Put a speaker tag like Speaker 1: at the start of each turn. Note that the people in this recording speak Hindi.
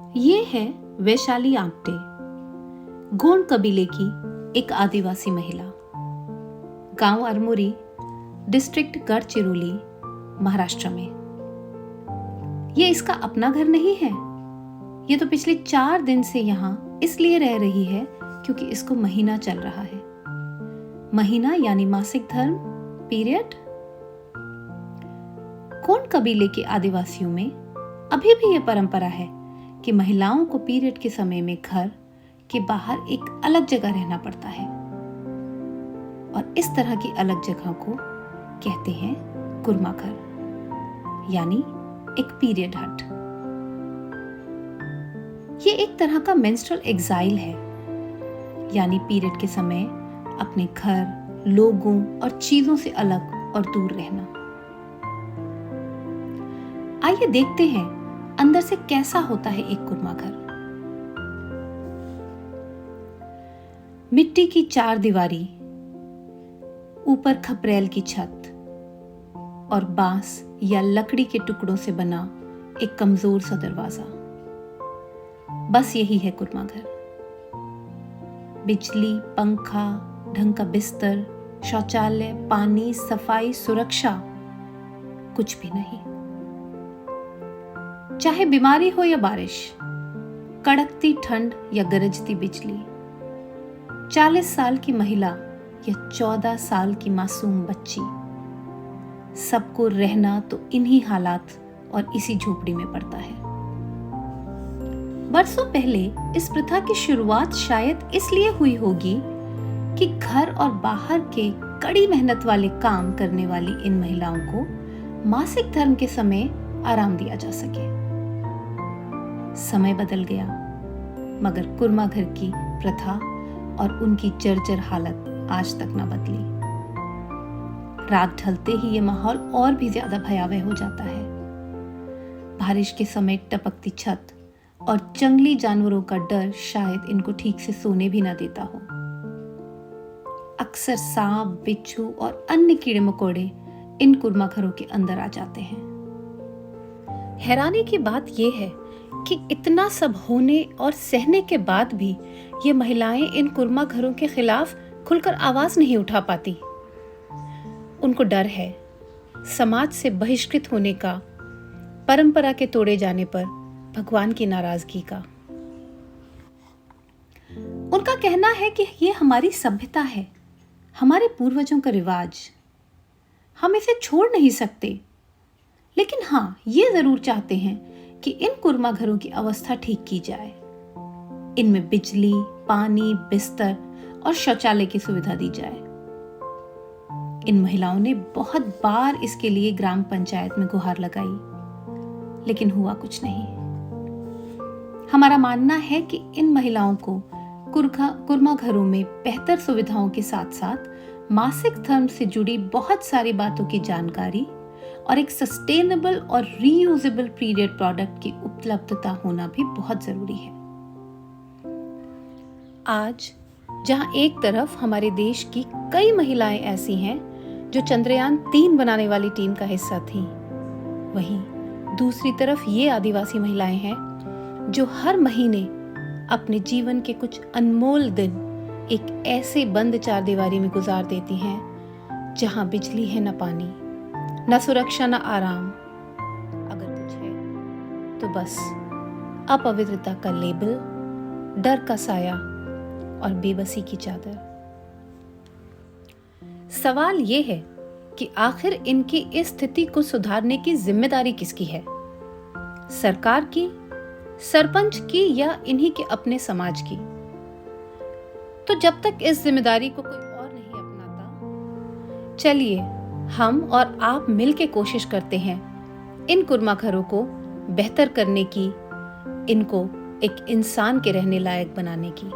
Speaker 1: ये है वैशाली आप्टे, गोंड कबीले की एक आदिवासी महिला। गांव अरमोरी, डिस्ट्रिक्ट गढ़चिरौली, महाराष्ट्र में। ये इसका अपना घर नहीं है। ये तो पिछले 4 दिन से यहाँ इसलिए रह रही है क्योंकि इसको महीना चल रहा है। महीना यानी मासिक धर्म, पीरियड। गोंड कबीले के आदिवासियों में अभी भी ये परंपरा है कि महिलाओं को पीरियड के समय में घर के बाहर एक अलग जगह रहना पड़ता है, और इस तरह की अलग जगह को कहते हैं कुरमा घर, यानी एक पीरियड हट। ये एक तरह का मेंस्ट्रुअल एग्जाइल है, यानी पीरियड के समय अपने घर, लोगों और चीजों से अलग और दूर रहना। आइए देखते हैं अंदर से कैसा होता है एक कुरमा घर। मिट्टी की 4 दीवारी, ऊपर खपरेल की छत और बांस या लकड़ी के टुकड़ों से बना एक कमजोर सा दरवाजा। बस यही है कुरमा घर। बिजली, पंखा, ढंग का बिस्तर, शौचालय, पानी, सफाई, सुरक्षा कुछ भी नहीं। चाहे बीमारी हो या बारिश, कड़कती ठंड या गरजती बिजली, 40 साल की महिला या 14 साल की मासूम बच्ची, सबको रहना तो इन्हीं हालात और इसी झोपड़ी में पड़ता है। बरसों पहले इस प्रथा की शुरुआत शायद इसलिए हुई होगी कि घर और बाहर के कड़ी मेहनत वाले काम करने वाली इन महिलाओं को मासिक धर्म के समय आराम दिया जा सके। समय बदल गया, मगर कुरमा घर की प्रथा और उनकी जर्जर हालत आज तक न बदली। रात ढलते ही ये माहौल और भी ज्यादा भयावह हो जाता है। बारिश के समय टपकती छत और जंगली जानवरों का डर शायद इनको ठीक से सोने भी न देता हो। अक्सर सांप, बिच्छू और अन्य कीड़े मकोड़े इन कुरमा घरों के अंदर आ जाते हैं। हैरानी की बात यह है कि इतना सब होने और सहने के बाद भी ये महिलाएं इन कुरमा घरों के खिलाफ खुलकर आवाज नहीं उठा पाती। उनको डर है समाज से बहिष्कृत होने का, परंपरा के तोड़े जाने पर भगवान की नाराजगी का। उनका कहना है कि ये हमारी सभ्यता है, हमारे पूर्वजों का रिवाज, हम इसे छोड़ नहीं सकते। लेकिन हाँ, ये जरूर चाहते हैं कि इन कुरमा घरों की अवस्था ठीक की जाए। इनमें बिजली, पानी, बिस्तर और शौचालय की सुविधा दी जाए। इन महिलाओं ने बहुत बार इसके लिए ग्राम पंचायत में गुहार लगाई, लेकिन हुआ कुछ नहीं। हमारा मानना है कि इन महिलाओं को कुरमा घरों में बेहतर सुविधाओं के साथ साथ मासिक धर्म से जुड़ी बहुत सारी बातों की जानकारी और एक सस्टेनेबल और रीयूजेबल पीरियड प्रोडक्ट की उपलब्धता होना भी बहुत जरूरी है। आज जहां एक तरफ हमारे देश की कई महिलाएं ऐसी हैं जो चंद्रयान 3 बनाने वाली टीम का हिस्सा थीं, वहीं दूसरी तरफ ये आदिवासी महिलाएं हैं जो हर महीने अपने जीवन के कुछ अनमोल दिन एक ऐसे बंद 4 दीवारी में गुजार देती हैं जहां बिजली है न पानी, न सुरक्षा, न आराम। अगर कुछ है तो बस अपवित्रता का लेबल, डर का साया और बेबसी की चादर। सवाल ये है कि आखिर इनकी इस स्थिति को सुधारने की जिम्मेदारी किसकी है? सरकार की, सरपंच की या इन्हीं के अपने समाज की? तो जब तक इस जिम्मेदारी को कोई और नहीं अपनाता, चलिए हम और आप मिलके कोशिश करते हैं इन कुरमा घरों को बेहतर करने की, इनको एक इंसान के रहने लायक बनाने की।